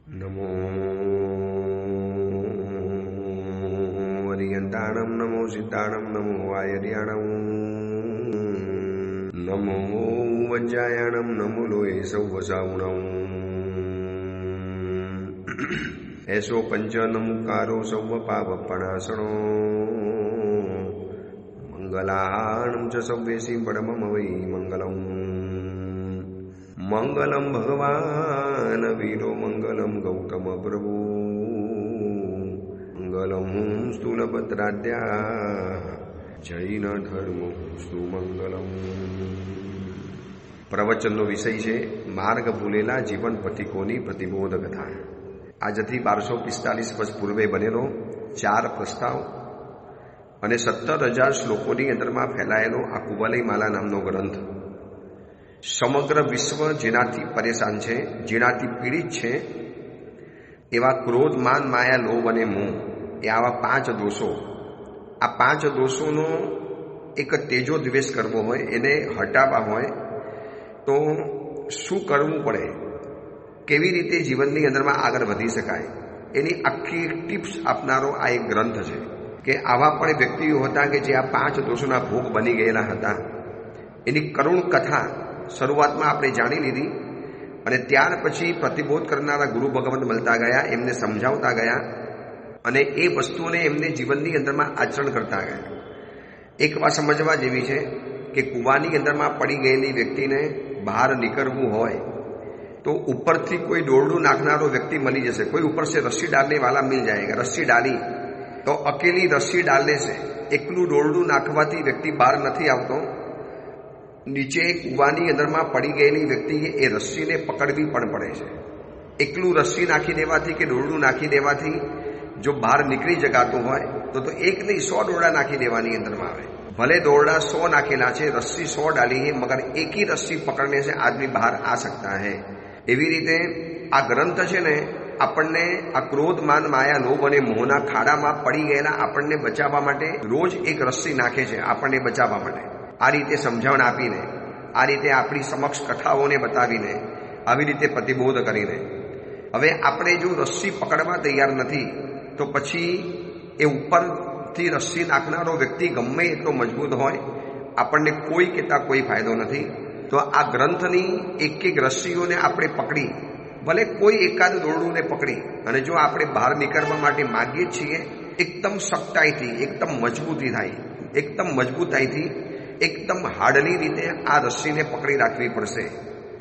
નમો વરિયંતાણમ નમો સિદ્ધાણમ નમો વાયર્યાણમ નમો વજ્જાયાણમ નમો લોહે સૌવસાવણમ એસો પંચ નમુકારો સૌવ પાવપણાસણો મંગલાણમ ચ સૌવેસી પરમમ વૈ મંગલમ મંગલમ ભગવાન વીરો મંગલમ ગૌતમ પ્રભુ મંગલમ સ્થૂલભદ્રાદ્યા જૈન ધર્મો સુમંગલમ. પ્રવચનનો વિષય છે માર્ગ ભૂલેલા જીવન પથિકોની પ્રતિબોધ કથા. આજથી 1245 વર્ષ પૂર્વે બનેલો 4 પ્રસ્તાવ અને 17,000 શ્લોકોની અંદરમાં ફેલાયેલો આ કુવલય માલા નામનો ગ્રંથ સમગ્ર વિશ્વ જેનાથી પરેશાન છે, જેનાથી પીડિત છે, એવા ક્રોધ, માન, માયા, લોભ અને મોહ, એ આવા 5 દોષો, આ 5 દોષોનો એક તેજો દ્વેષ કરવો હોય, એને હટાવવા હોય તો શું કરવું પડે, કેવી રીતે જીવનની અંદરમાં આગળ વધી શકાય, એની આખી ટિપ્સ આપનારો આ એક ગ્રંથ છે. કે આવા પણ વ્યક્તિઓ હતા કે જે આ 5 દોષોના ભોગ બની ગયેલા હતા. એની કરુણ કથા શરૂઆતમાં આપણે જાણી લીધી અને ત્યાર પછી પ્રતિબોધ કરનારા ગુરુ ભગવંત મળતા ગયા, એમને સમજાવતા ગયા અને એ વસ્તુઓને એમને જીવનની અંદરમાં આચરણ કરતા ગયા. એક વાત સમજવા જેવી છે કે કૂવાની અંદરમાં પડી ગયેલી વ્યક્તિને બહાર નીકળવું હોય તો ઉપરથી કોઈ દોરડું નાખનારો વ્યક્તિ મળી જશે. કોઈ ઉપર સે રસ્સી ડાલને વાલા મિલ જાયગા. રસ્સી ડાલી તો અકેલી રસ્સી ડાલને છે, એકલું દોરડું નાખવાથી વ્યક્તિ બહાર નથી આવતો. નીચે કૂવાની અંદરમાં પડી ગયેલી વ્યક્તિએ એ રસ્સીને પકડવી પણ પડે છે. એકલું રસ્સી નાખી દેવાથી કે દોરડું નાખી દેવાથી જો બહાર નીકળી જગાતું હોય તો એક નહીં 100 દોરડા નાખી દેવાની અંદરમાં આવે. ભલે દોરડા 100 નાખેલા છે, રસ્સી 100 ડાલી है, मगर एक ही रस्सी पकड़ने से आदमी બહાર आ सकता है. એવી રીતે આ ગ્રંથ છે ને આપણને આ ક્રોધ, માન, માયા, લોભ અને મોહના ખાડામાં પડી ગયેલા આપણને બચાવવા માટે રોજ એક રસ્સી નાખે છે, આપણને બચાવવા માટે. આ રીતે સમજાવણ આપીને, આ રીતે આપણી સમક્ષ કથાઓને બતાવીને, આવી રીતે પ્રતિબોધ કરીને, હવે આપણે જો રસ્સી પકડવા તૈયાર નથી તો પછી એ ઉપરથી રસ્સી નાખનારો વ્યક્તિ ગમે એટલો મજબૂત હોય, આપણને કોઈ કહેતા કોઈ ફાયદો નથી. તો આ ગ્રંથની એક રસ્સીઓને આપણે પકડી, ભલે કોઈ એકાદ દોરડુંને પકડી અને જો આપણે બહાર નીકળવા માટે માગીએ છીએ, એકદમ સખ્તાઈથી, એકદમ મજબૂતી થાય, એકદમ મજબૂતાઈથી, એકદમ હાર્ડલી રીતે આ રસ્સીને પકડી રાખવી પડશે.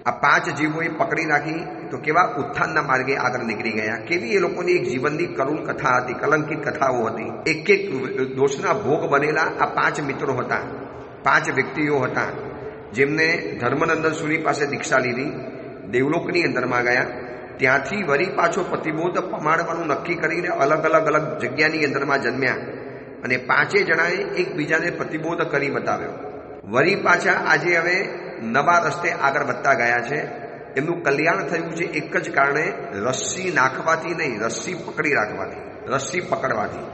આ 5 જીવોએ પકડી રાખી તો કેવા ઉત્થાનના માર્ગે આગળ નીકળી ગયા. કેવી એ લોકોની એક જીવનની કરુણ કથા હતી, કલંકિત કથાઓ હતી. એક દોષના ભોગ બનેલા આ 5 મિત્રો હતા, 5 વ્યક્તિઓ હતા જેમને ધર્મનંદન સુરી પાસે દીક્ષા લીધી, દેવલોકની અંદરમાં ગયા. ત્યાંથી વળી પાછો પ્રતિબોધ પમાડવાનું નક્કી કરીને અલગ જગ્યાની અંદરમાં જન્મ્યા અને 5 જણાએ એકબીજાને પ્રતિબોધ કરી બતાવ્યો. વળી પાછા આજે હવે નવા રસ્તે આગળ વધતા ગયા છે. એમનું કલ્યાણ થયું છે એક જ કારણે, રસ્સી નાખવાથી નહીં, રસ્સી પકડી રાખવાથી, રસ્સી પકડવાથી.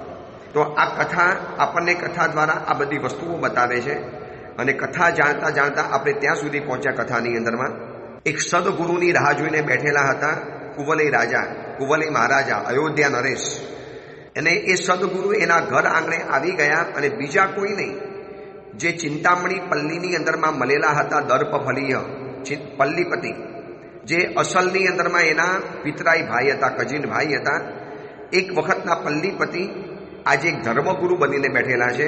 તો આ કથા આપણને કથા દ્વારા આ બધી વસ્તુઓ બતાવે છે અને કથા જાણતા જાણતા આપણે ત્યાં સુધી પહોંચ્યા. કથાની અંદરમાં એક સદગુરુની રાહ જોઈને બેઠેલા હતા કુવલય રાજા, કુવલય મહારાજા, અયોધ્યા નરેશ. અને એ સદગુરુ એના ઘર આંગણે આવી ગયા અને બીજા કોઈ નહીં, જે ચિંતામણી પલ્લીની અંદરમાં મળેલા હતા દર્પફલીય પલ્લીપતિ, જે અસલની અંદરમાં એના પિતરાઈ ભાઈ હતા, કજીન ભાઈ હતા. એક વખતના પલ્લીપતિ આજે ધર્મગુરુ બનીને બેઠેલા છે.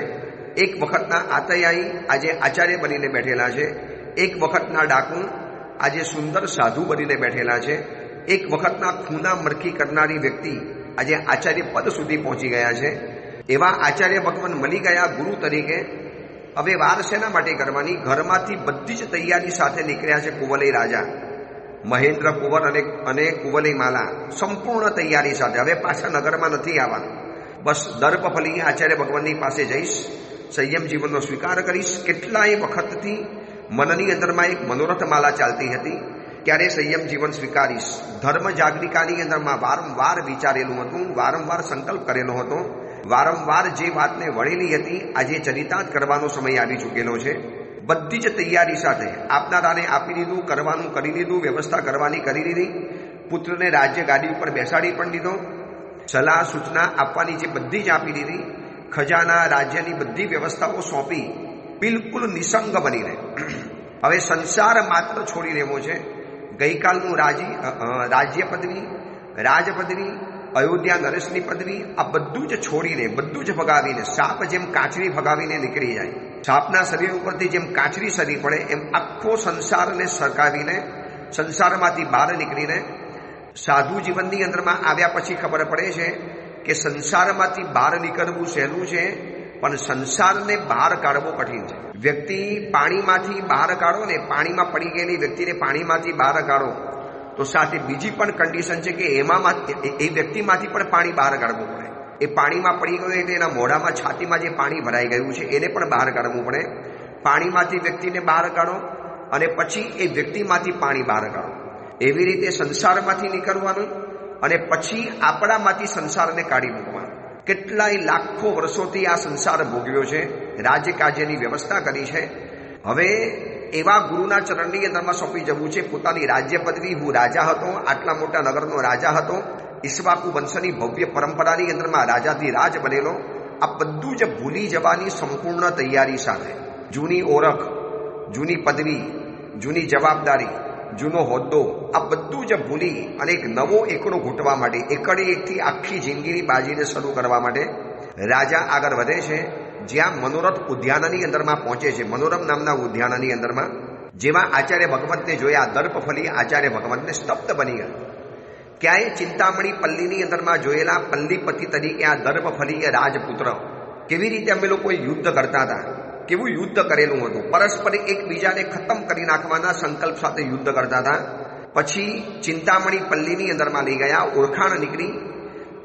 એક વખતના આતયાયી આજે આચાર્ય બનીને બેઠેલા છે. એક વખતના ડાકુ આજે સુંદર સાધુ બનીને બેઠેલા છે. એક વખતના ખૂના મરખી કરનારી વ્યક્તિ આજે આચાર્ય પદ સુધી પહોંચી ગયા છે. એવા આચાર્ય ભગવાન મળી ગયા ગુરુ તરીકે. હવે વાર શેના માટે કરવાની? ઘરમાંથી બધી જ તૈયારી સાથે નીકળ્યા છે કુવલય રાજા, મહેન્દ્ર કુંવર અને કુવલય માલા, સંપૂર્ણ તૈયારી સાથે. હવે પાછા નગરમાં નથી આવવાનું, બસ દર્પફલી આચાર્ય ભગવાનની પાસે જઈશ, સંયમ જીવનનો સ્વીકાર કરીશ. કેટલાય વખતથી મનની અંદરમાં એક મનોરથ માલા ચાલતી હતી, ત્યારે સંયમ જીવન સ્વીકારીશ. ધર્મ જાગરિકાની અંદરમાં વારંવાર વિચારેલું હતું, વારંવાર સંકલ્પ કરેલો હતો, વારંવાર જે વાતને વળેલી હતી આજે ચરિતાર્થ કરવાનો સમય આવી ચૂકેલો છે. બધી જ તૈયારી સાથે આપનારાને આપી દીધું, કરવાનું કરી લીધું, વ્યવસ્થા કરવાની કરી લીધી. પુત્રને રાજ્ય ગાદી ઉપર બેસાડી પણ દીધો, સલાહ સૂચના આપવાની જે બધી જ આપી દીધી, ખજાના રાજ્યની બધી વ્યવસ્થાઓ સોંપી, બિલકુલ નિસંગ બનીને હવે સંસાર માત્ર છોડી દેવો છે. ગઈકાલનું રાજ્ય પદવી, રાજપદવી, અયોધ્યા નરેશની પદવી, આ બધું જ છોડીને, બધું જ ભગાવીને, સાપ જેમ કાચરી ભગાવીને નીકળી જાય, સાપના શરીર ઉપરથી જેમ કાચરી સરી પડે એમ આખો સંસારને સરકાવીને સંસારમાંથી બહાર નીકળીને સાધુ જીવનની અંદરમાં આવ્યા પછી ખબર પડે છે કે સંસારમાંથી બહાર નીકળવું સહેલું છે, પણ સંસારને બહાર કાઢવો કઠિન છે. વ્યક્તિ પાણીમાંથી બહાર કાઢો ને, પાણીમાં પડી ગયેલી વ્યક્તિને પાણીમાંથી બહાર કાઢો તો સાથે બીજી પણ કન્ડિશન છે કે એ વ્યક્તિમાંથી પણ પાણી બહાર કાઢવું પડે. એ પાણીમાં પડી ગયું એટલે એના મોઢામાં, છાતીમાં જે પાણી ભરાઈ ગયું છે એને પણ બહાર કાઢવું પડે. પાણીમાંથી વ્યક્તિને બહાર કાઢો અને પછી એ વ્યક્તિમાંથી પાણી બહાર કાઢો. એવી રીતે સંસારમાંથી નીકળવાનું અને પછી આપણામાંથી સંસારને કાઢી મૂકવાનું. કેટલાય લાખો વર્ષોથી આ સંસાર ભોગવ્યો છે, રાજકાજ્યની વ્યવસ્થા કરી છે. હવે એવા ગુરુના ચરણની અંદરમાં સોંપી જવું છે. પોતાની રાજ્ય પદવી, હું રાજા હતો, આટલા મોટા નગરનો રાજા હતો, ઈક્ષ્વાકુ વંશની ભવ્ય પરંપરાની અંદરમાં રાજાથી રાજ બનેલો, આ બધું જ ભૂલી જવાની સંપૂર્ણ તૈયારી સાથે જૂની ઓળખ, જૂની પદવી, જૂની જવાબદારી, જૂનો હોદ્દો, આ બધું જ ભૂલી અને એક નવો એકડો ઘૂંટવા માટે, એકડે એકથી આખી જિંદગીની બાજીને શરૂ કરવા માટે રાજા આગળ વધે છે. જ્યાં મનોરથ ઉદ્યાનની અંદરમાં પહોંચે છે, મનોરમ નામના ઉદ્યાનની અંદરમાં, જેમાં આચાર્ય ભગવંતને જોયા, દર્પફલી આચાર્ય ભગવંતને સ્તબ્ધ બની ગયા. ક્યાંય ચિંતામણી પલ્લીની અંદરમાં જોયેલા પલ્લીપતિ તરીકે આ દર્પફલી રાજપુત્ર, કેવી રીતે અમે લોકો યુદ્ધ કરતા હતા, કેવું યુદ્ધ કરેલું હતું, પરસ્પર એકબીજાને ખતમ કરી નાખવાના સંકલ્પ સાથે યુદ્ધ કરતા હતા. પછી ચિંતામણી પલ્લીની અંદરમાં લઈ ગયા, ઓળખાણ નીકળી,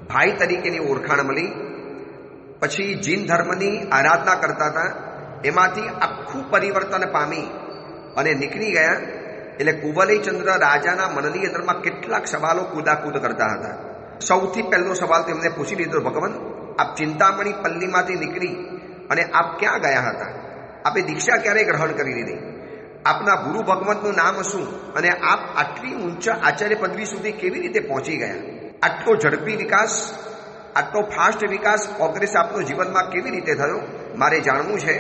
ભાઈ તરીકેની ઓળખાણ મળી. પછી જીન ધર્મની આરાધના કરતા હતા, એમાંથી આખું પરિવર્તન પામી અને નીકળી ગયા. એટલે કુવલયચંદ્ર રાજાના મનની અંદરમાં કેટલાક સવાલો કુદાકુદ કરતા હતા. સૌથી પહેલો સવાલ તેમને પૂછી લીધો, ભગવાન આપ ચિંતામણી પલ્લીમાંથી નીકળી અને આપ ક્યાં ગયા હતા? આપે દીક્ષા ક્યારે ગ્રહણ કરી લીધી? આપના ગુરુ ભગવંતનું નામ શું? અને આપ આટલી ઊંચા આચાર્ય પદવી સુધી કેવી રીતે પહોંચી ગયા? આટલો ઝડપી વિકાસ, આટલો ફાસ્ટ વિકાસ, પ્રોગ્રેસ આપનો જીવનમાં કેવી રીતે થયો? મારે જાણવું છે.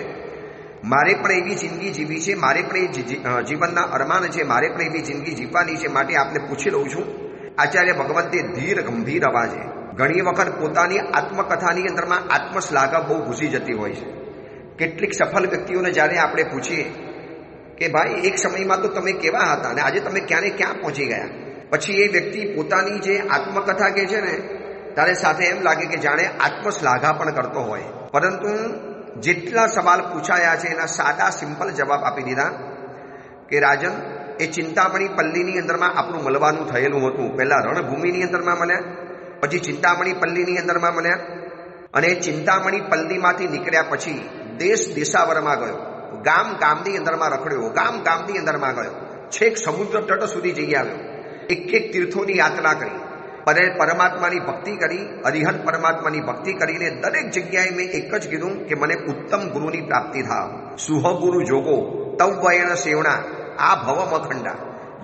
મારે પણ એવી જિંદગી જીવી છે, મારે પણ એ જીવનના અરમાન છે, મારે પણ એવી જિંદગી જીવવાની છે, માટે આપને પૂછી લઉં છું. આચાર્ય ભગવંતે ધીર ગંભીર અવાજે, ઘણી વખત પોતાની આત્મકથાની અંદરમાં આત્મશ્લાઘા બહુ ઘૂસી જતી હોય છે. કેટલીક સફળ વ્યક્તિઓને જ્યારે આપણે પૂછીએ કે ભાઈ એક સમયમાં તો તમે કેવા હતા અને આજે તમે ક્યાં પહોંચી ગયા, પછી એ વ્યક્તિ પોતાની જે આત્મકથા કહે છે ને, ત્યારે સાથે એમ લાગે કે જાણે આત્મશ્લાઘા પણ કરતો હોય. પરંતુ જેટલા સવાલ પૂછાયા છે એના સાદા સિમ્પલ જવાબ આપી દીધા કે રાજન, એ ચિંતામણી પલ્લીની અંદરમાં આપણું મળવાનું થયેલું હતું. પહેલા રણભૂમિની અંદરમાં મળ્યા, પછી ચિંતામણી પલ્લીની અંદરમાં મળ્યા, અને ચિંતામણી પલ્લીમાંથી નીકળ્યા પછી દેશ દેશાવરમાં ગયો, ગામ ગામની અંદરમાં રખડ્યો, ગામ ગામની અંદરમાં ગયો, છેક સમુદ્ર તટ સુધી જઈ આવ્યો, એક તીર્થોની યાત્રા કરી, પરમાત્માની ભક્તિ કરી, અરિહંત પરમાત્માની ભક્તિ કરીને દરેક જગ્યાએ મેં એક જ કીધું કે મને ઉત્તમ ગુરુની પ્રાપ્તિ થાવ. સુહગુરુ જોગો તવ વયન સેવણા આ ભવમ અખંડા.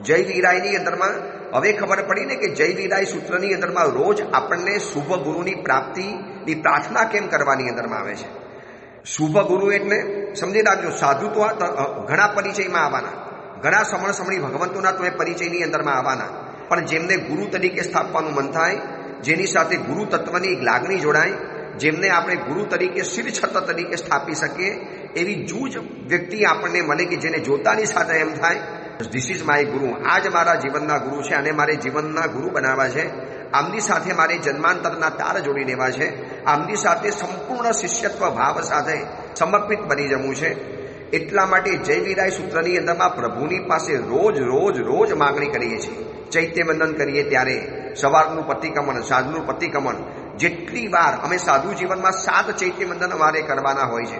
જય વીરાયની અંદરમાં હવે ખબર પડી ને કે જય વીરાય સૂત્રની અંદરમાં રોજ આપણને શુભ ગુરુની પ્રાપ્તિની પ્રાર્થના કેમ કરવાની અંદરમાં આવે છે. શુભ ગુરુ એટલે સમજી રાખજો, સાધુ તો ઘણા પરિચયમાં આવવાના, ઘણા સમણી ભગવંતોના તો એ પરિચયની અંદરમાં આવવાના, પણ જેમને ગુરુ તરીકે સ્થાપવાનું મન થાય, જેની સાથે ગુરુ તત્વની એક લાગણી જોડાય, જેમને આપણે ગુરુ તરીકે શિરછત્ર તરીકે સ્થાપી શકીએ, એવી જૂજ વ્યક્તિ આપણને મળે કે જેને જોતાની સાથે એમ થાય ધીસ ઇઝ માય ગુરુ, આ જ મારા જીવનના ગુરુ છે, અને મારે જીવનના ગુરુ બનાવવા છે. આમની સાથે મારે જન્માંતરના તાર જોડી દેવા છે, આમની સાથે સંપૂર્ણ શિષ્યત્વ ભાવ સાથે સમર્પિત બની જવું છે. એટલા માટે જય વીરાય સૂત્રની અંદરમાં પ્રભુની પાસે રોજ માગણી કરીએ છીએ. ચૈત્યવંદન કરીએ ત્યારે સવારનું પ્રતિક્રમણ, સાંજનું પ્રતિક્રમણ, જેટલી વાર અમે સાધુ જીવનમાં 7 ચૈત્યવંદન અમારે કરવાના હોય છે.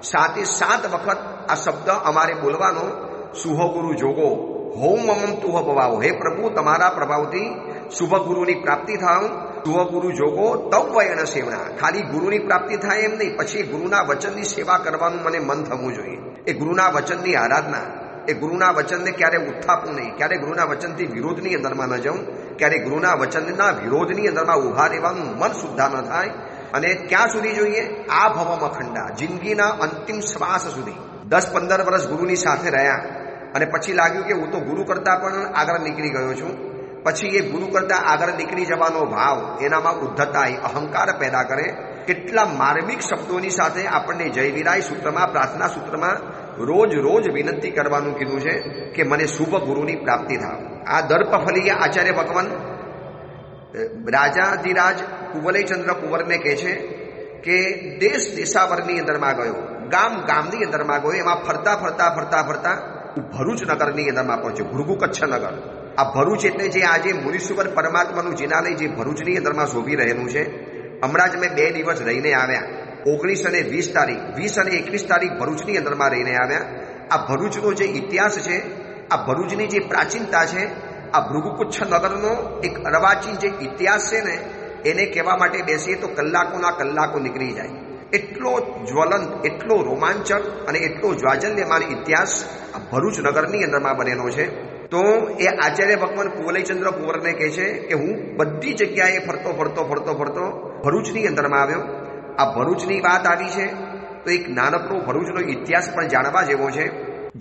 7 વખત આ શબ્દ અમારે બોલવાનો, સુહગુરુ જોગો હોમ મમ તુહ ભવાવો, હે પ્રભુ તમારા પ્રભાવથી શુભ ગુરુની પ્રાપ્તિ થાવ. શુભગુરુ જોગો તવ વયન સેવના, ખાલી ગુરુની પ્રાપ્તિ થાય એમ નહીં, પછી ગુરુના વચનની સેવા કરવાનું મને મન થવું જોઈએ. એ ગુરુના વચનની આરાધના, એ ગુરુના વચનને ક્યારે ઉત્થાપવું નહીં, ક્યારે ગુરુના વચનથી વિરોધની અંદરમાં ન જવું, ક્યારે ગુરુના વચનના વિરોધની અંદરમાં ઉભા રહેવાનું મન શુદ્ધા ન થાય. અને ક્યાં સુધી જોઈએ? આ ભવમ અખંડા, જિંદગીના અંતિમ શ્વાસ સુધી. 10-15 વર્ષ ગુરુની સાથે રહ્યા અને પછી લાગ્યું કે હું તો ગુરુ કરતા પણ આગળ નીકળી ગયો છું. પછી એ ગુરુ કરતા આગળ નીકળી જવાનો ભાવ એનામાં ઉદ્ધતા, અહંકાર પેદા કરે. કેટલા માર્મિક શબ્દોની સાથે આપણને જય વિરાય સૂત્રમાં, પ્રાર્થના સૂત્રમાં રોજ રોજ વિનંતી કરવાનું કીધું છે કે મને શુભ ગુરુની પ્રાપ્તિ થાય. આ દર્પફલીય આચાર્ય ભગવાન રાજાધિરાજ કુવલયચંદ્ર કુંવરને કહે છે કે દેશ દેશાવરની અંદરમાં ગયો, ગામ ગામની અંદરમાં ગયો. એમાં ફરતા ફરતા ફરતા ફરતા ભરૂચ નગરની અંદરમાં પહોંચ્યો, ભૃગુ કચ્છ નગર. આ ભરૂચ એટલે જે આજે મુનીશ્વર પરમાત્માનું જિનાલય જે ભરૂચની અંદરમાં શોભી રહેલું છે. હમણાં જ મેં 2 દિવસ રહીને આવ્યા, 19 અને 20 તારીખ, 20 અને 21 તારીખ ભરૂચની અંદરમાં રહીને આવ્યા. આ ભરૂચનો જે ઇતિહાસ છે, આ ભરૂચની જે પ્રાચીનતા છે, આ ભૃગુકચ્છ નગરનો એક અર્વાચીન જે ઇતિહાસ છે ને, એને કહેવા માટે બેસીએ તો કલાકોના કલાકો નીકળી જાય. એટલો જ્વલંત, એટલો રોમાંચક અને એટલો જ્વાજલ્યમાન ઇતિહાસ આ ભરૂચ નગરની અંદરમાં બનેલો છે. તો એ આચાર્ય ભગવાન કુવલયચંદ્ર કુંવરને કહે છે કે હું બધી જગ્યાએ ફરતો ફરતો ફરતો ફરતો ભરૂચની અંદરમાં આવ્યો. આ ભરૂચની વાત આવી છે તો એક નાનકડો ભરૂચનો ઇતિહાસ પણ જાણવા જેવો છે.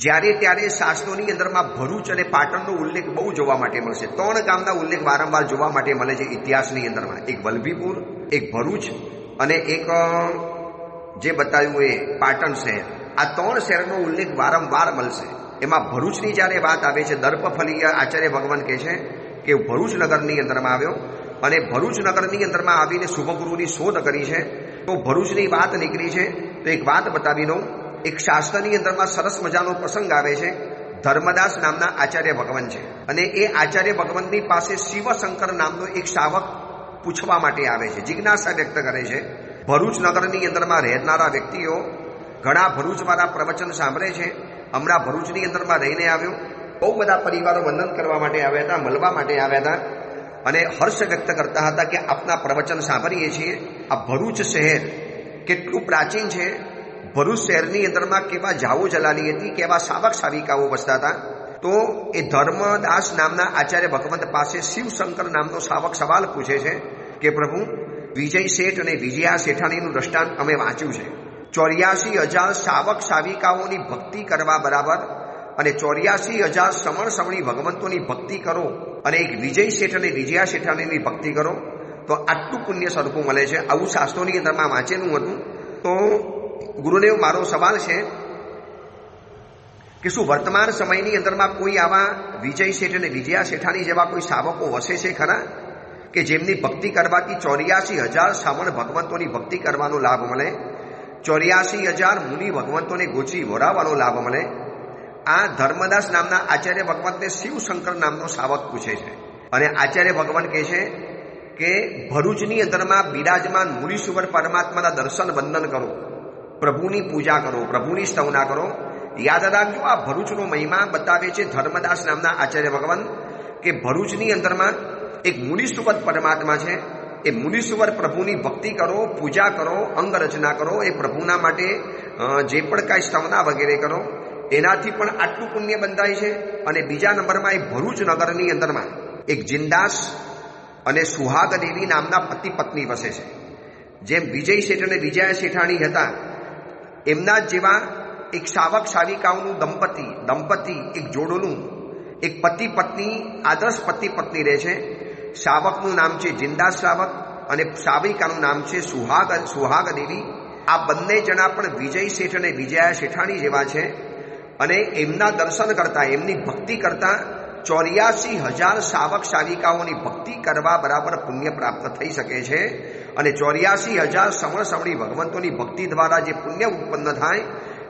જ્યારે ત્યારે શાસ્ત્રોની અંદરમાં ભરૂચ અને પાટણનો ઉલ્લેખ બહુ જોવા માટે મળશે. 3 ગામના ઉલ્લેખ વારંવાર જોવા માટે મળે છે ઇતિહાસની અંદરમાં. એક વલભીપુર, એક ભરૂચ અને એક જે બતાવ્યું એ પાટણ શહેર. આ 3 શહેરનો ઉલ્લેખ વારંવાર મળશે. એમાં ભરૂચની જ્યારે વાત આવે છે, દર્પફલીય આચાર્ય ભગવાન કહે છે કે ભરૂચ નગરની અંદરમાં આવ્યો અને ભરૂચ નગરની અંદરમાં આવીને શુભગુરુની શોધ કરી છે. તો ભરૂચની વાત નીકળી છે તો એક વાત બતાવી દઉં. એક શાસ્ત્રની અંદરમાં સરસ મજાનો પ્રસંગ આવે છે. ધર્મદાસ નામના આચાર્ય ભગવાન છે અને એ આચાર્ય ભગવાનની પાસે શિવશંકર નામનો એક શાવક પૂછવા માટે આવે છે, જિજ્ઞાસા વ્યક્ત કરે છે. ભરૂચ નગરની અંદરમાં રહેનારા વ્યક્તિઓ ઘણા ભરૂચવાળા પ્રવચન સાંભળે છે. હમણાં ભરૂચની અંદરમાં રહીને આવ્યો. બહુ બધા પરિવારો વંદન કરવા માટે આવ્યા હતા, મળવા માટે આવ્યા હતા અને હર્ષ વ્યક્ત કરતા હતા કે આપના પ્રવચન સાંભળીએ છીએ. આ ભરૂચ શહેર કેટલું પ્રાચીન છે. ભરૂચ શહેરની અંદરમાં કેવા જાવો જલાલી હતી, કેવા સાવક સાવિકાઓ વસતા હતા. તો એ ધર્મદાસ નામના આચાર્ય ભગવંત પાસે શિવશંકર નામનો શાવક સવાલ પૂછે છે કે પ્રભુ, વિજય શેઠ અને વિજયા શેઠાણીનું દ્રષ્ટાંત અમે વાંચ્યું છે. 84,000 શાવક સાવિકાઓની ભક્તિ કરવા બરાબર અને 84,000 સમણ સમણી ભગવંતોની ભક્તિ કરો અને એક વિજય શેઠ અને વિજયા શેઠાણીની ભક્તિ કરો તો આટલું પુણ્ય સરખું મળે છે. આવું શાસ્ત્રોની અંદરમાં વાંચેલું હતું. તો ગુરુદેવ, મારો સવાલ છે કે શું વર્તમાન સમયની અંદરમાં કોઈ આવા વિજય શેઠ અને વિજયા શેઠાણી જેવા કોઈ શાવકો વસે છે ખરા કે જેમની ભક્તિ કરવાથી 84,000 શ્રાવણ ભગવંતોની ભક્તિ કરવાનો લાભ મળે, 84,000 મુનિ ભગવંતોને ગોચી વરાવવાનો લાભ મળે? આ ધર્મદાસ નામના આચાર્ય ભગવંતને શિવશંકર નામનો શાવક પૂછે છે અને આચાર્ય ભગવાન કહે છે કે ભરૂચની અંદરમાં બિરાજમાન મુનીશ્વર પરમાત્માના દર્શન વંદન કરો, પ્રભુની પૂજા કરો, પ્રભુની સ્તવના કરો. યાદ રાખજો, આ ભરૂચનો મહિમા બતાવે છે ધર્મદાસ નામના આચાર્ય ભગવાન કે ભરૂચની અંદરમાં એક મુનીશ્વર પરમાત્મા છે. એ મુનીશ્વર પ્રભુની ભક્તિ કરો, પૂજા કરો, અંગ રચના કરો, એ પ્રભુના માટે જે પણ કાંઈ સ્તવના વગેરે કરો, એનાથી પણ આટલું પુણ્ય બંધાય છે. અને બીજા નંબરમાં એ ભરૂચ નગરની અંદરમાં એક જિંદાસ અને સુહાગ દેવી નામના પતિ પત્ની વસે છે. જેમ વિજય શેઠ અને વિજયા શેઠાણી હતા, એમના જેવા એક શાવક શાવિકાઓનું દંપતી એક જોડોનું, એક પતિ પત્ની, આદર્શ પતિ પત્ની રહે છે. શાવકનું નામ છે જિંદાસ શાવક અને શાવિકાનું નામ છે સુહાગ દેવી. આ બંને જણા પણ વિજય શેઠ અને વિજયા શેઠાણી જેવા છે અને એમના દર્શન કરતા, એમની ભક્તિ કરતા 84,000 શાવક શાવિકાઓની ભક્તિ કરવા બરાબર પુણ્ય પ્રાપ્ત થઈ શકે છે. અને 84,000 સમણ સમણી ભગવંતોની ભક્તિ દ્વારા જે પુણ્ય ઉત્પન્ન થાય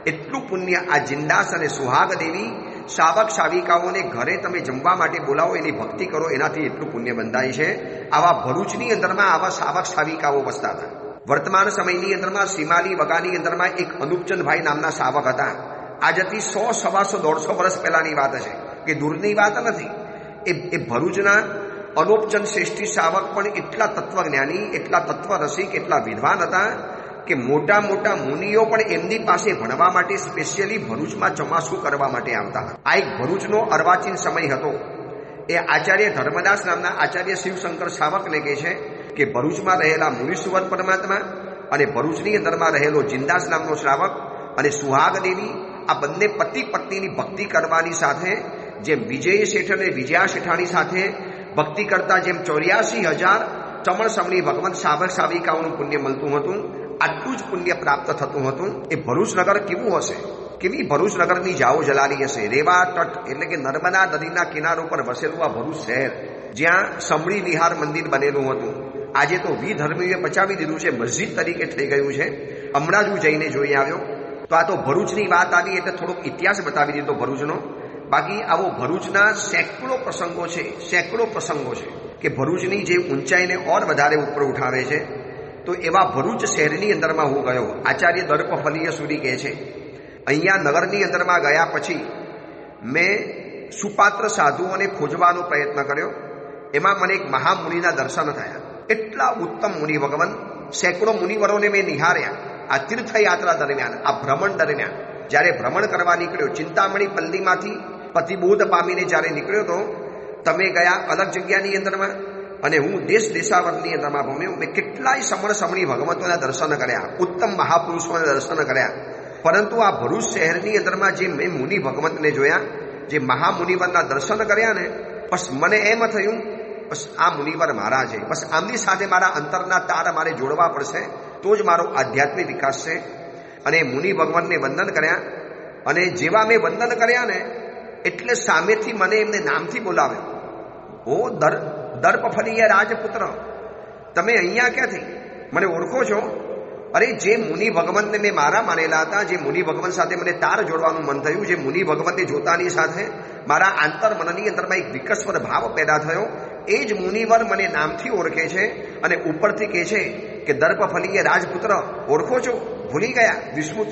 એટલું પુણ્ય આ જિંદાસ અને સુહાગ દેવી શાવક શાવિકાઓને ઘરે તમે જમવા માટે બોલાવો, એની ભક્તિ કરો, એનાથી એટલું પુણ્ય બંધાય છે. આવા ભરૂચની અંદરમાં આવા શાવક શાવિકાઓ વસતા હતા. વર્તમાન સમયની અંદરમાં સીમાલી વગાની અંદરમાં એક અનુપચંદભાઈ નામના શાવક હતા. આજથી 100, 125, 150 વર્ષ પહેલાની વાત છે કે દૂરની વાત નથી. એ ભરૂચના અનુપચંદ શ્રેષ્ઠી શાવક પણ એટલા તત્વજ્ઞાની, એટલા તત્વરસિક, એટલા વિદ્વાન હતા કે મોટા મોટા મુનિઓ પણ એમની પાસે ભણવા માટે સ્પેશિયલી ભરૂચમાં ચોમાસું કરવા માટે આવતા હતા. આ એક ભરૂચનો અર્વાચીન સમય હતો. એ આચાર્ય ધર્મદાસ નામના આચાર્ય શિવશંકર સાવકને કહે છે કે ભરૂચમાં રહેલા મુનીશ્વર પરમાત્મા અને ભરૂચની અંદરમાં રહેલો જિંદાસ નામનો શ્રાવક અને સુહાગ દેવી આ બંને પતિ પત્નીની ભક્તિ કરવાની સાથે જેમ વિજય શેઠ અને વિજયા શેઠાણી સાથે ભક્તિ કરતા જેમ 84,000 ચમણ સમણી ભગવંત સાવક સાવિકાઓનું પુણ્ય મળતું હતું, આટલું જ પુણ્ય પ્રાપ્ત થતું હતું. એ ભરૂચ નગર કેવું હશે, કેવી ભરૂચ નગરની જાઓ જલાલી હશે. રેવા તટ એટલે કે નર્મદા નદીના કિનારો પર વસેલું આ ભરૂચ શહેર, જ્યાં સમણી વિહાર મંદિર બનેલું હતું. આજે તો વિધર્મીઓએ પચાવી દીધું છે, મસ્જિદ તરીકે થઈ ગયું છે. હમણાં જ હું જઈને જોઈ આવ્યો. તો આ તો ભરૂચની વાત આવી એટલે થોડોક ઇતિહાસ બતાવી દીધો ભરૂચનો. બાકી આવો ભરૂચના સેંકડો પ્રસંગો છે કે ભરૂચની જે ઊંચાઈને ઓર વધારે ઉપર ઉઠાવે છે. તો એવા ભરૂચ શહેરની અંદરમાં હું ગયો. આચાર્ય દર્પફલીય સૂરી કહે છે, અહીંયા નગરની અંદરમાં ગયા પછી મેં સુપાત્ર સાધુઓને ખોજવાનો પ્રયત્ન કર્યો. એમાં મને એક મહામુનિના દર્શન થયા. એટલા ઉત્તમ મુનિ ભગવાન, સેંકડો મુનિવરોને મેં નિહાળ્યા. આ તીર્થયાત્રા દરમિયાન, આ ભ્રમણ દરમિયાન જ્યારે ભ્રમણ કરવા નીકળ્યો, ચિંતામણી પલ્લીમાંથી પતિબોધ પામીને જ્યારે નીકળ્યો તો તમે ગયા અલગ જગ્યાની અંદરમાં અને હું દેશ દેશાવરની અંદરમાં ભમ્યો. મેં કેટલાય સમણ સમણી ભગવંતોના દર્શન કર્યા, ઉત્તમ મહાપુરુષોના દર્શન કર્યા. પરંતુ આ ભરૂચ શહેરની અંદરમાં જે મેં મુનિ ભગવંતને જોયા, જે મહામુનિવરના દર્શન કર્યા ને, બસ મને એમ થયું બસ આ મુનિવર મારા છે. બસ આમની સાથે મારા અંતરના તાર મારે જોડવા પડશે, તો જ મારો આધ્યાત્મિક વિકાસ છે. અને મુનિ ભગવાનને વંદન કર્યા. અને જેવા મેં વંદન કર્યા ને એટલે સામેથી મને એમને નામથી બોલાવ્યો, ઓ દર્પફલીય રાજપુત્ર, તમે અહીંયા ક્યાંથી, મને ઓળખો છો? અરે જે મુનિ ભગવંતને મેં મારા માનેલા હતા, જે મુનિ ભગવંત સાથે મને તાર જોડવાનું મન થયું, જે મુનિ ભગવંતને જોતાની સાથે મારા આંતર મનની અંદરમાં એક વિકસ્વર ભાવ પેદા થયો, એ જ મુનિવર મને નામથી ઓળખે છે અને ઉપરથી કહે છે કે દર્પફલીય રાજપુત્ર, ઓળખો છો? ભૂલી ગયા?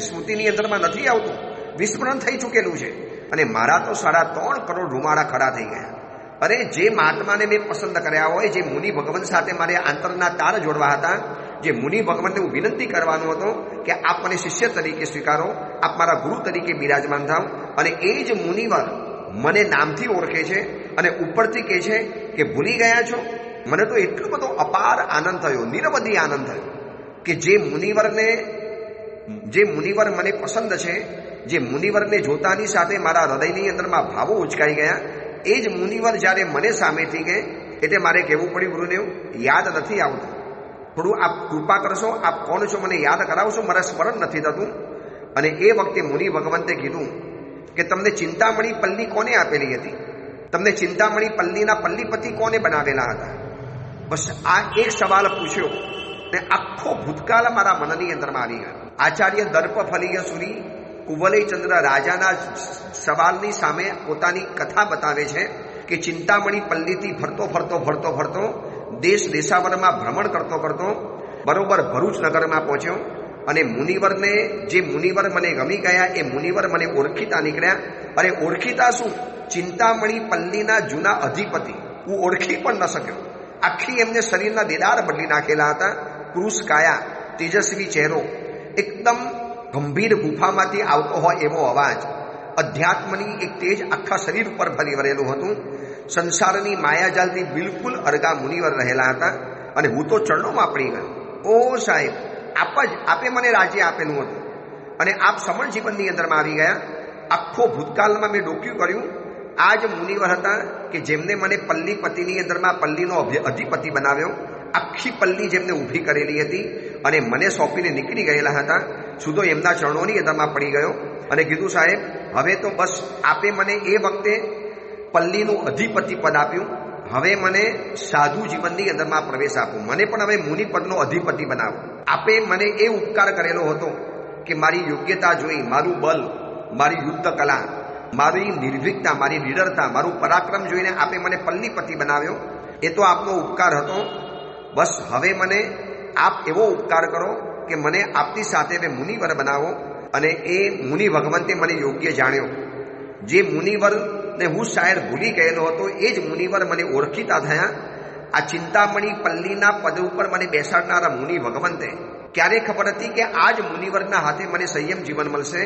સ્મૃતિની અંદરમાં નથી આવતું, વિસ્મરણ થઈ ચૂકેલું છે. અને મારા તો 3.5 કરોડ રૂમાળા ખડા થઈ ગયા. અરે જે મહાત્માને મેં પસંદ કર્યા હોય, જે મુનિ ભગવંત સાથે મારે આંતરના તાર જોડવા હતા, જે મુનિ ભગવંતને હું વિનંતી કરવાનો હતો કે આપ મને શિષ્ય તરીકે સ્વીકારો, આપ મારા ગુરુ તરીકે બિરાજમાન થાવ, અને એ જ મુનિવર મને નામથી ઓળખે છે અને ઉપરથી કહે છે કે ભૂલી ગયા છો? મને તો એટલો બધો અપાર આનંદ થયો, નિરવધિ આનંદ થયો કે જે મુનિવર મને પસંદ છે, જે મુનિવરને જોતાની સાથે મારા હૃદયની અંદરમાં ભાવો ઉચકાઈ ગયા, એ જ મુનિવર જ્યારે મને સામેથી ગયે એટલે મારે કહેવું પડ્યું, ગુરુદેવ યાદ નથી આવતું, થોડું આપ કૃપા કરશો, આપ કોણ છો મને યાદ કરાવશો, મારા સ્મરણ નથી થતું. અને એ વખતે મુનિ ભગવંતે કીધું કે તમને ચિંતામણી પલ્લી કોને આપેલી હતી? તમને ચિંતામણી પલ્લીના પલ્લીપતિ કોને બનાવેલા હતા? બસ આ એક સવાલ પૂછ્યો ને આખો ભૂતકાળ મારા મનની અંદરમાં આવી ગયો. આચાર્ય દર્પફલીય સૂરી કુવલયચંદ્ર રાજાના સવાલની સામે પોતાની કથા બતાવે છે કે ચિંતામણી પલ્લીથી ફરતો દેશ દેશાવરમાં ભ્રમણ કરતો બરોબર ભરૂચ નગરમાં પહોંચ્યો. અને મુનિવરને, જે મુનિવર મને ગમી ગયા, એ મુનિવર મને ઓળખીતા નીકળ્યા. અરે ઓળખીતા શું, ચિંતામણી પલ્લીના જૂના અધિપતિ હું ઓળખી પણ ન શક્યો. આખી એમને શરીરના દેદાર બદલી નાખેલા હતા, પુરુષ કાયા, તેજસ્વી ચહેરો, એકદમ ગંભીર ગુફામાંથી આવતો હોય એવો અવાજ, અધ્યાત્મની એક તેજ આખા શરીર ઉપર ફરી વળેલું હતું. સંસારની માયાજાલથી બિલકુલ અરગા મુનિવર રહેલા હતા. અને હું તો ચરણોમાં પડી ગયો. ઓ સાહેબ, આપે મને રાજ્ય આપેલું હતું અને આપ સમણ જીવનની અંદરમાં આવી ગયા. આખો ભૂતકાળમાં મેં ડોક્યું કર્યું, આ જ મુનિવર હતા કે જેમને મને પલ્લીપતિની અંદરમાં પલ્લીનો અધિપતિ બનાવ્યો. આખી પલ્લી જેમને ઊભી કરેલી હતી અને મને સોંપીને નીકળી ગયેલા હતા. સીધો એમના ચરણોની અંદરમાં પડી ગયો અને કીધું, સાહેબ હવે તો બસ આપે મને એ વખતે પલ્લીનું અધિપતિ પદ આપ્યું, હવે મને સાધુ જીવનની અંદરમાં પ્રવેશ આપો, મને પણ હવે મુનિપદનો અધિપતિ બનાવો. આપે મને એ ઉપકાર કરેલો હતો કે મારી યોગ્યતા જોઈ, મારું બલ, મારી યુદ્ધ કલા, મારી નિર્ભીકતા, મારી નિડરતા, મારું પરાક્રમ જોઈને આપે મને પલ્લીપતિ બનાવ્યો. એ તો આપનો ઉપકાર હતો. બસ હવે મને આપ એવો ઉપકાર કરો કે મને આપની સાથે હવે મુનિવર બનાવો. અને એ મુનિ ભગવંતે મને યોગ્ય જાણ્યો. જે મુનિવરને હું શાયદ ભૂલી ગયેલો હતો, એ જ મુનિવર મને ઓળખીતા થયા. આ ચિંતામણી પલ્લીના પદ ઉપર મને બેસાડનારા મુનિ ભગવંતે ક્યારે ખબર હતી કે આજ મુનિવરના હાથે મને સંયમ જીવન મળશે,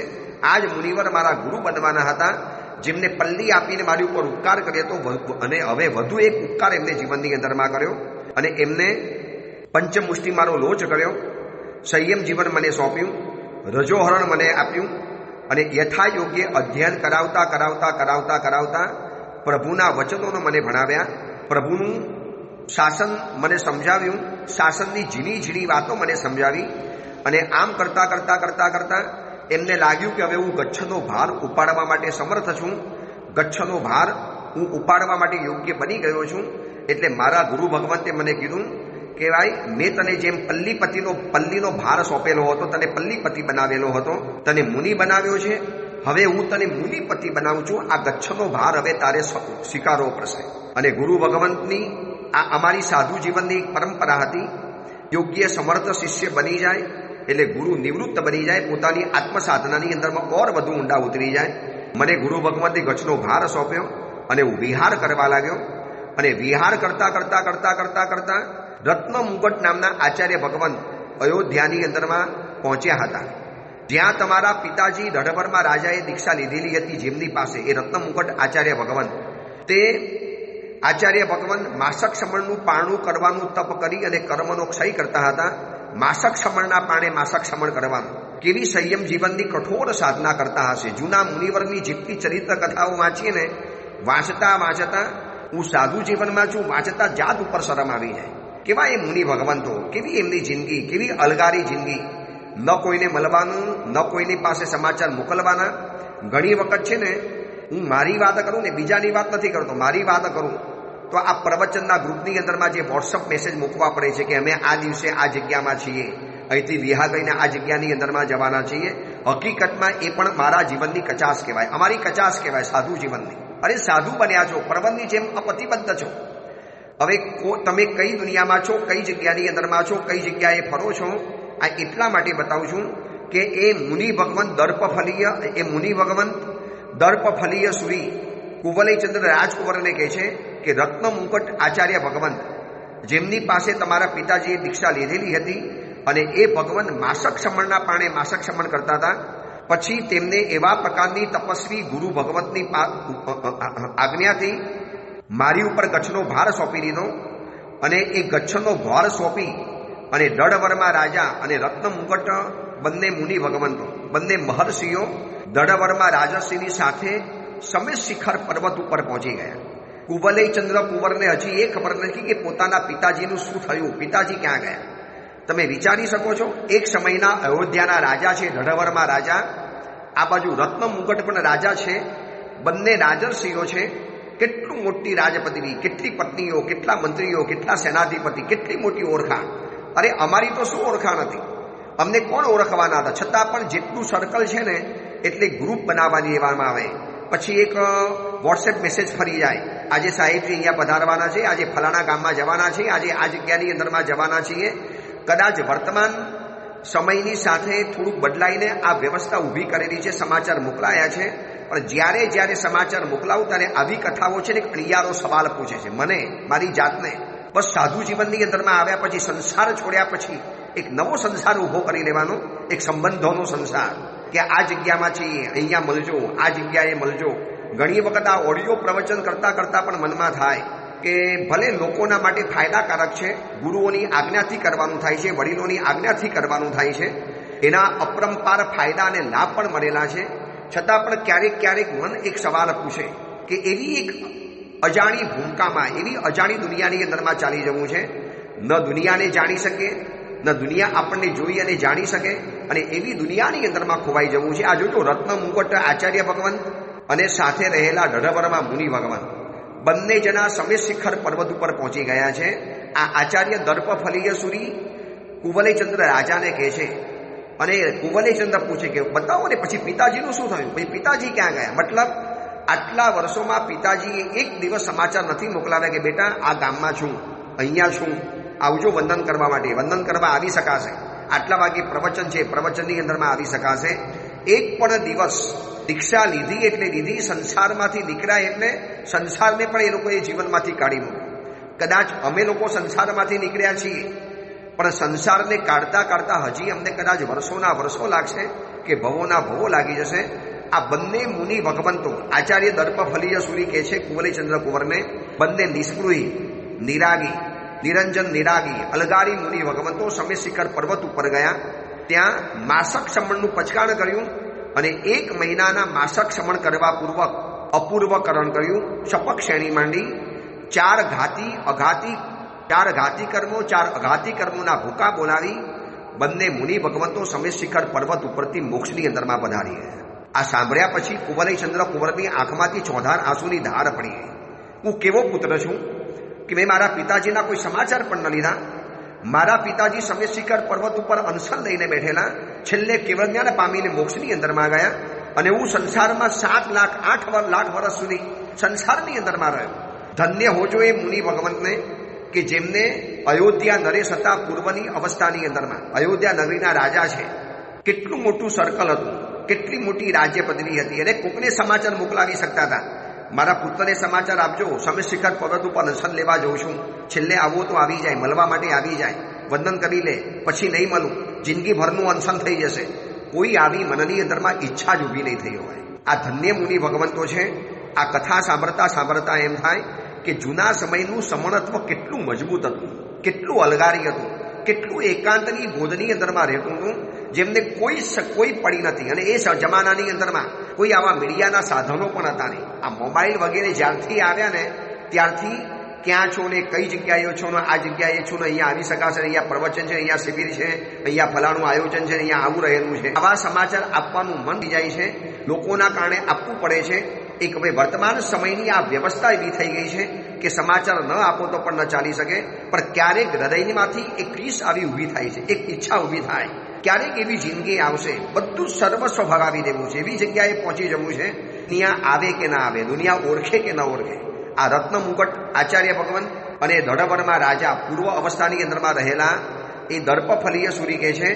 આજ મુનિવર મારા ગુરુ બનવાના હતા, જેમને પલ્લી આપીને મારી ઉપર ઉપકાર કર્યો હતો અને હવે વધુ એક ઉપકાર એમને જીવનની અંદરમાં કર્યો અને એમને પંચમુષ્ટિ મારો લોચ કર્યો, સંયમ જીવન મને સોંપ્યું, રજોહરણ મને આપ્યું અને યથાયોગ્ય અધ્યયન કરાવતા કરાવતા કરાવતા કરાવતા પ્રભુના વચનોને મને ભણાવ્યા, પ્રભુનું શાસન મને સમજાવ્યું, શાસનની ઝીણી ઝીણી વાતો મને સમજાવી અને આમ કરતા કરતા કરતા કરતા એમને લાગ્યું કે હવે હું ગચ્છનો ભાર ઉપાડવા માટે સમર્થ છું, ગચ્છનો ભાર હું ઉપાડવા માટે યોગ્ય બની ગયો છું. એટલે મારા ગુરુ ભગવંતે મને કીધું કે ભાઈ, મેં તને જેમ પલ્લીનો ભાર સોંપેલો હતો, તને પલ્લીપતિ બનાવેલો હતો, તને મુનિ બનાવ્યો છે, હવે હું તને મુનિપતિ બનાવું છું. આ ગચ્છનો ભાર હવે તારે સ્વીકારવો પડશે. અને ગુરુ ભગવંતની આ અમારી સાધુ જીવનની એક પરંપરા હતી. યોગ્ય સમર્થ શિષ્ય બની જાય એટલે ગુરુ નિવૃત્ત બની જાય, પોતાની આત્મસાધનાની અંદરમાં ઓર વધુ ઊંડા ઉતરી જાય. મને ગુરુ ભગવંતે ગચ્છનો ભાર સોંપ્યો અને હું વિહાર કરવા લાગ્યો અને વિહાર કરતા કરતા કરતા કરતા કરતા રત્ન મુકટ નામના આચાર્ય ભગવંત અયોધ્યાની અંદરમાં પહોંચ્યા હતા, જ્યાં તમારા પિતાજી રણવરમાં રાજાએ દીક્ષા લીધેલી હતી, જેમની પાસે એ રત્ન મુકટ આચાર્ય ભગવંત, તે આચાર્ય ભગવંત માસક સમણનું પારણું કરવાનું તપ કરી અને કર્મનો ક્ષય કરતા હતા. માસક સમણના પાણે માસક સમણ કરવાનું, કેવી સંયમ જીવનની કઠોર સાધના કરતા હશે. જૂના મુનિવરની જેટલી ચરિત્ર કથાઓ વાંચીએ ને, વાંચતા વાંચતા હું સાધુ જીવનમાં છું, વાંચતા જાત ઉપર શરમ આવી જાય. કેવા એ મુનિ ભગવંતો, કેવી એમની જિંદગી, કેવી અલગારી જિંદગી, ન કોઈને મળવાનું, ન કોઈની પાસે સમાચાર મોકલવાના. ઘણી વખત છે ને, હું મારી વાત કરું ને, બીજાની વાત નથી કરતો, મારી વાત કરું તો આ પ્રવચનના ગ્રુપની અંદરમાં જે વોટ્સઅપ મેસેજ મૂકવા પડે છે કે અમે આ દિવસે આ જગ્યામાં છીએ, અહીંથી વિહા કરીને આ જગ્યાની અંદરમાં જવાના છીએ, હકીકતમાં એ પણ મારા જીવનની કચાશ કહેવાય, અમારી કચાશ કહેવાય સાધુ જીવનની. અરે સાધુ બન્યા છો, પ્રબંધની જેમ અપ્રતિબદ્ધ છો. હવે તમે કઈ દુનિયામાં છો, કઈ જગ્યાની અંદરમાં છો, કઈ જગ્યાએ ફરો છો, આ એટલા માટે બતાવું છું કે એ મુનિ ભગવંત દર્પફલીય સુરી કુવલયચંદ્ર રાજકુંવરને કહે છે કે રત્ન મુકટ આચાર્ય ભગવંત, જેમની પાસે તમારા પિતાજીએ દીક્ષા લીધેલી હતી અને એ ભગવંત માસક સમણના પાણે માસક સમણ કરતા હતા. પછી તેમને એવા પ્રકારની તપસ્વી ગુરુ ભગવંતની આજ્ઞાથી મારી ઉપર ગચ્છનો ભાર સોંપી દીધો અને એ ગચ્છનો ભાર સોંપી અને દળવરમાં રાજા અને રત્ન મુકટ બંને મુનિ ભગવંતો, બંને મહર્ષિઓ દળવરમાં રાજર્ષિની સાથે સમેત શિખર પર્વત ઉપર પહોંચી ગયા. કુવલયચંદ્ર કુંવરને હજી એ ખબર નથી કે પોતાના પિતાજીનું શું થયું, પિતાજી ક્યાં ગયા. તમે વિચારી શકો છો, એક સમયના અયોધ્યાના રાજા છે, દળવરમાં રાજા, આ બાજુ રત્ન મુકટ પણ રાજા છે, બંને રાજર્ષિઓ છે. કેટલું મોટી રાજપદવી, કેટલી પત્નીઓ, કેટલા મંત્રીઓ, કેટલા સેનાધિપતિ, કેટલી મોટી ઓળખાણ. અરે અમારી તો શું ઓળખાણ હતી, અમને કોણ ઓળખવાના હતા, છતાં પણ જેટલું સર્કલ છે ને એટલે ગ્રુપ બનાવવાની લેવામાં આવે. પછી એક વોટ્સએપ મેસેજ ફરી જાય, આજે સાહેબજી અહીંયા પધારવાના છે, આજે ફલાણા ગામમાં જવાના છે, આજે આ જગ્યાની અંદરમાં જવાના છીએ. કદાચ વર્તમાન સમયની સાથે થોડુંક બદલાઈને આ વ્યવસ્થા ઊભી કરેલી છે, સમાચાર મોકલાયા છે. પણ જ્યારે જ્યારે સમાચાર મોકલાવું ત્યારે આવી કથાઓ છે ને અણિયારો સવાલ પૂછે છે મને, મારી જાતને. બસ સાધુ જીવનની અંદરમાં આવ્યા પછી, સંસાર છોડ્યા પછી એક નવો સંસાર ઊભો કરી લેવાનો, એક સંબંધોનો સંસાર કે આ જગ્યામાં છીએ, અહીંયા મળજો, આ જગ્યાએ મળજો. ઘણી વખત આ ઓડિયો પ્રવચન કરતાં કરતાં પણ મનમાં થાય કે ભલે લોકોના માટે ફાયદાકારક છે, ગુરુઓની આજ્ઞાથી કરવાનું થાય છે, વડીલોની આજ્ઞાથી કરવાનું થાય છે, એના અપરંપાર ફાયદા અને લાભ પણ મળેલા છે. છતાં પણ ક્યારેક ક્યારેક મન એક સવાલ પૂછે કે એવી એક અજાણી ભૂમિકામાં, એવી અજાણી દુનિયાની અંદરમાં ચાલી જવું છે, ન દુનિયાને જાણી શકે, ન દુનિયા આપણને જોઈ અને જાણી શકે, અને એવી દુનિયાની અંદરમાં ખોવાઈ જવું છે. આ જોજો, રત્ન મુકટ આચાર્ય ભગવંત અને સાથે રહેલા દઢવરમાં મુનિ ભગવંત બંને જણા સમેત શિખર પર્વત ઉપર પહોંચી ગયા છે. આ આચાર્ય દર્પફલીય સુરી કુવલયચંદ્ર રાજાને કહે છે અને કુવલયચંદ્ર પૂછે કે બતાવો ને પછી પિતાજીનું શું થયું, પછી પિતાજી ક્યાં ગયા. મતલબ આટલા વર્ષોમાં પિતાજીએ એક દિવસ સમાચાર નથી મોકલાવ્યા કે બેટા આ ગામમાં છું, અહીંયા છું, આવજો વંદન કરવા માટે. વંદન કરવા આવી શકાશે, આટલા વાગે પ્રવચન છે, પ્રવચનની અંદરમાં આવી શકાશે. એક પણ દિવસ દીક્ષા લીધી એટલે લીધી, સંસારમાંથી નીકળ્યા એટલે સંસારને પણ એ લોકોએ જીવનમાંથી કાઢી મૂક્યો. કદાચ અમે લોકો સંસારમાંથી નીકળ્યા છીએ પણ સંસારને કાઢતા કાઢતા હજી અમને કદાચ વર્ષોના વર્ષો લાગશે કે ભવોના ભવો લાગી જશે. આ બંને મુનિ ભગવંતો આચાર્ય દર્પફલીય સૂરી કહે છે કુંવલેચંદ્ર કુંવરને, બંને નિસ્પૃહી, નિરાગી, નિરંજન નિરાગી, અલગારી મુનિ ભગવંતો સમેત શિખર પર્વત ઉપર ગયા. ત્યાં માસક શમણનું પચકાણ કર્યું અને 1 મહિનાના માસક શમણ કરવા પૂર્વક અપૂર્વકરણ કર્યું. શપક શ્રેણી માંડી 4 ઘાતી કર્મો 4 અઘાતી કર્મોના ભૂકા બોલાવી બંને મુનિ ભગવંતો સમેત શિખર પર્વત ઉપરથી મોક્ષની અંદરમાં પધારી. આ સાંભળ્યા પછી કુંવલેચંદ્ર કુંવરની આંખમાંથી ચોધાર આંસુની ધાર પડી. હું કેવો પુત્ર છું કે મેં મારા પિતાજીના કોઈ સમાચાર પણ ન લીધા. મારા પિતાજી સમેત શિખર પર્વત ઉપર અનશન લઈને બેઠેલા, છેલ્લે કેવળ જ્ઞાન પામીને મોક્ષની અંદરમાં ગયા અને હું સંસારમાં 7 લાખ 8 લાખ વર્ષ સુધી સંસારની અંદરમાં રહ્યો. ધન્ય હોજો એ મુનિ ભગવંતને કે જેમને અયોધ્યા નરેશ હતા પૂર્વની અવસ્થાની અંદરમાં. અયોધ્યા નગરીના રાજા છે. કેટલું મોટું સર્કલ હતું, કેટલી મોટી રાજ્ય પદવી હતી અને કોકને સમાચાર મોકલાવી શકતા હતા. મારા પુત્રને સમાચાર આપજો, સમેત શિખર પર્વત ઉપર અનશન લેવા જઉં છું, છેલ્લે આવો તો આવી જાય, મળવા માટે આવી જાય, વંદન કરી લે, પછી નહીં મળું, જિંદગીભરનું અનશન થઈ જશે. કોઈ આવી મનની અંદરમાં ઈચ્છા જ ઊભી નહીં થઈ હોય. આ ધન્ય મુનિ ભગવંતો છે. આ કથા સાંભળતા સાંભળતા એમ થાય કે જૂના સમયનું સમણત્વ કેટલું મજબૂત હતું, કેટલું અલગારી હતું, કેટલું એકાંતની ગોદની અંદરમાં રહેતું હતું, જેમને કોઈ પડી નથી. અને એ જમાનાની અંદરમાં કોઈ આવા મીડિયાના સાધનો પણ હતા નહીં. આ મોબાઈલ વગેરે જ્યારથી આવ્યા ને ત્યારથી ક્યાં છો ને કઈ જગ્યાએ છો ને આ જગ્યાએ છો ને અહીંયા આવી શકાશે, અહીંયા પ્રવચન છે, અહીંયા શિબિર છે, અહીંયા ફલાણું આયોજન છે, અહીંયા આવું રહેલું છે, આવા સમાચાર આપવાનું મન થઈ જાય છે. લોકોના કારણે આપવું પડે છે. એક હવે વર્તમાન સમયની આ વ્યવસ્થા એવી થઈ ગઈ છે કે સમાચાર ન આપો તો પણ ન ચાલી શકે, પણ ક્યારેક હૃદયમાંથી એક ક્રીસ આવી ઊભી થાય છે, એક ઈચ્છા ઊભી થાય. ક્યારેક એવી જિંદગી આવશે બધું સર્વસ્વ ભગાવી દેવું છે, એવી જગ્યાએ પહોંચી જવું છે. દુનિયા આવે કે ના આવે, દુનિયા ઓળખે કે ન ઓળખે. આ રત્ન મુકટ આચાર્ય ભગવાન અને દઢવરમાં રાજા પૂર્વ અવસ્થાની અંદરમાં રહેલા એ દર્પફલીય સૂરી કહે છે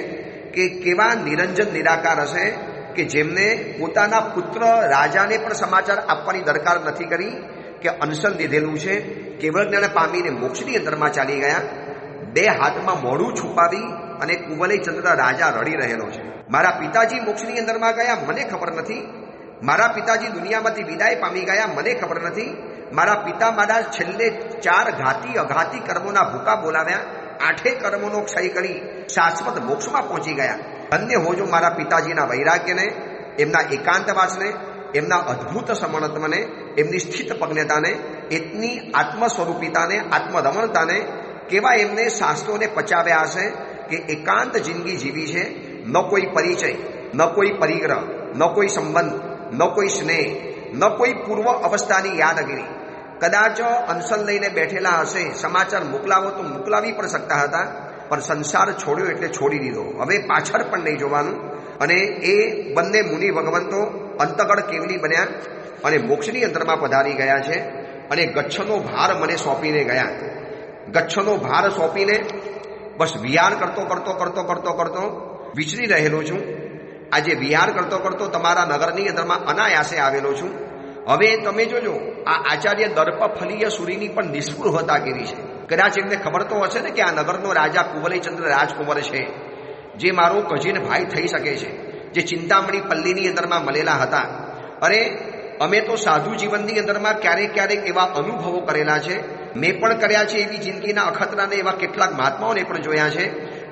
કે કેવા નિરંજન નિરાકાર હશે કે જેમને પોતાના પુત્ર રાજાને પણ સમાચાર આપવાની દરકાર નથી કરી કે અનશન લીધેલું છે, કેવળ જ્ઞાન પામીને મોક્ષની અંદરમાં ચાલી ગયા. 2 હાથમાં મોઢું છુપાવી અને કુંવલેચંદ્ર રાજા રડી રહેલો છે. મારા પિતાજી મોક્ષની અંદરમાં ગયા, મને ખબર નથી. મારા પિતાજી દુનિયામાંથી વિદાય પામી ગયા, મને ખબર નથી. મારા પિતા મારા છેલ્લે 4 ઘાતી અઘાતી કર્મોના ભૂકા બોલાવ્યા, 8 કર્મોનો ક્ષય કરી શાશ્વત મોક્ષમાં પહોંચી ગયા. ધન્ય હોજો મારા પિતાજીના વૈરાગ્યને, એમના એકાંતવાસને, એમના અદ્ભુત સમણત્વને, એમની સ્થિત પજ્ઞતાને, એમની આત્મ સ્વરૂપિતાને, આત્મરમણતાને. કેવા એમને શાસ્ત્રોને પચાવ્યા હશે કે એકાંત જિંદગી જીવી છે. ન કોઈ પરિચય, ન કોઈ પરિગ્રહ, ન કોઈ સંબંધ, ન કોઈ સ્નેહ, ન કોઈ પૂર્વ અવસ્થાની યાદગીરી. કદાચ અનશન લઈને બેઠેલા હશે, સમાચાર મોકલાવો તો મોકલાવી પણ શકતા હતા, પણ સંસાર છોડ્યો એટલે છોડી દીધો. હવે પાછળ પણ નહીં જોવાનું. અને એ બંને મુનિ ભગવંતો અંતગળ કેવલી બન્યા અને મોક્ષની અંદરમાં પધારી ગયા છે. અને ગચ્છનો ભાર મને સોંપીને ગયા. ગચ્છનો ભાર સોંપીને બસ વિહાર કરતો વિચરી રહેલો છું. આજે વિહાર કરતો તમારા નગરની અંદરમાં અનાયાસે આવેલો છું. હવે તમે જોજો આ આચાર્ય દર્પફલીય સૂરીની પણ નિષ્પૃહતા કેવી છે. કદાચ એમને ખબર તો હશે ને કે આ નગરનો રાજા કુંવલેચંદ્ર રાજકુંવર છે, જે મારો કજીન ભાઈ થઈ શકે છે, જે ચિંતામણી પલ્લીની અંદરમાં મળેલા હતા. અરે અમે તો સાધુ જીવનની અંદરમાં ક્યારેક એવા અનુભવો કરેલા છે, મેં પણ કર્યા છે. એવી જિંદગીના અખતરાને એવા કેટલાક મહાત્માઓને પણ જોયા છે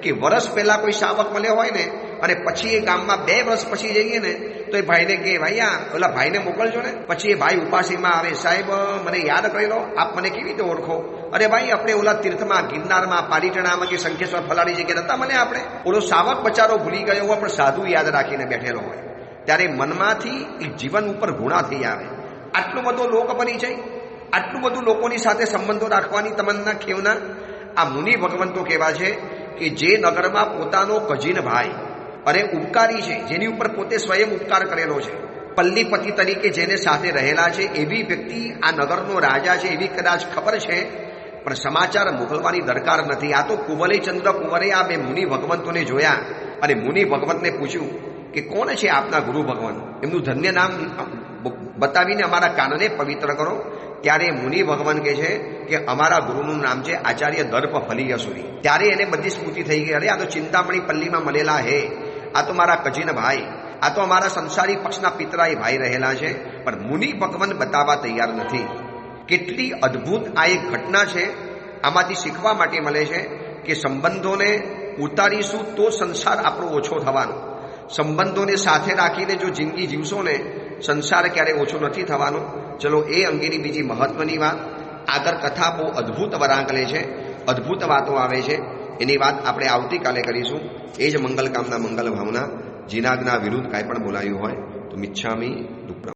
કે વર્ષ પહેલા કોઈ શાવક મળ્યો હોય ને અને પછી એ ગામમાં 2 વર્ષ પછી જઈએ ને તો એ ભાઈને કહે ભાઈ ઓલા ભાઈને મોકલજો ને. પછી એ ભાઈ ઉપાસીમાં આવે, સાહેબ મને યાદ કરી લો, આપ મને કેવી રીતે ઓળખો? અરે ભાઈ આપણે ઓલા તીર્થમાં, ગિરનારમાં, પાલીટણામાં કે શંખેશ્વર ફલાણી જગ્યાએ હતા, મને આપણે ઓલો શાવક બચારો ભૂલી ગયો હોય પણ સાધુ યાદ રાખીને બેઠેલો હોય. ત્યારે મનમાંથી એક જીવન ઉપર ગુણા થઈ આવે. આટલો બધો લોક પરિચય, આટલું બધું લોકોની સાથે સંબંધો રાખવાની તમન્ના ખેવના આ મુનિ ભગવંતો કેવા છે કે જે નગરમાં પોતાનો કજીન ભાઈ અરે ઉપકારી છે, જેની ઉપર પોતે સ્વયં ઉપકાર કરેલો છે, પલ્લીપતિ તરીકે જેને સાથે રહેલા છે, એવી વ્યક્તિ આ નગરનો રાજા છે એવી કદાચ ખબર છે, પણ સમાચાર મોકલવાની દરકાર નથી. આ તો કુંવલેચંદ્ર કુંવરે આ 2 મુનિ ભગવંતોને જોયા અને મુનિ ભગવંતને પૂછ્યું કે કોણ છે આપના ગુરુ ભગવાન? એમનું ધન્ય નામ બતાવીને અમારા કાનને પવિત્ર કરો. ત્યારે મુનિ ભગવાન કહે છે કે અમારા ગુરુનું નામ છે આચાર્ય દર્પ ફલિયસુરી. ત્યારે એને બધી સ્મૃતિ થઈ ગઈ, અરે આ તો ચિંતામણી પલ્લીમાં મળેલા હે, આ તો મારા કજીન ભાઈ, આ તો અમારા સંસારી પક્ષના પિતરાય ભાઈ રહેલા છે. પણ મુનિ ભગવાન બતાવવા તૈયાર નથી. કેટલી અદ્ભુત આ એક ઘટના છે. આમાંથી શીખવા માટે મળે છે કે સંબંધોને ઉતારીશું તો સંસાર આપણો ઓછો થવાનો. સંબંધોને સાથે રાખીને જો જિંદગી જીવશો ને, સંસાર ક્યારેય ઓછો નથી થવાનો. ચલો એ અંગેની બીજી મહત્વની વાત. આગળ કથા બહુ અદ્ભુત વળાંક લે છે, અદ્ભુત વાતો આવે છે. એની વાત આપણે આવતીકાલે કરીશું. એ જ મંગલ કામના મંગલ ભાવના. જીનાગના વિરુદ્ધ કાંઈ પણ બોલાયું હોય તો મિચ્છામી દુક્કડમ.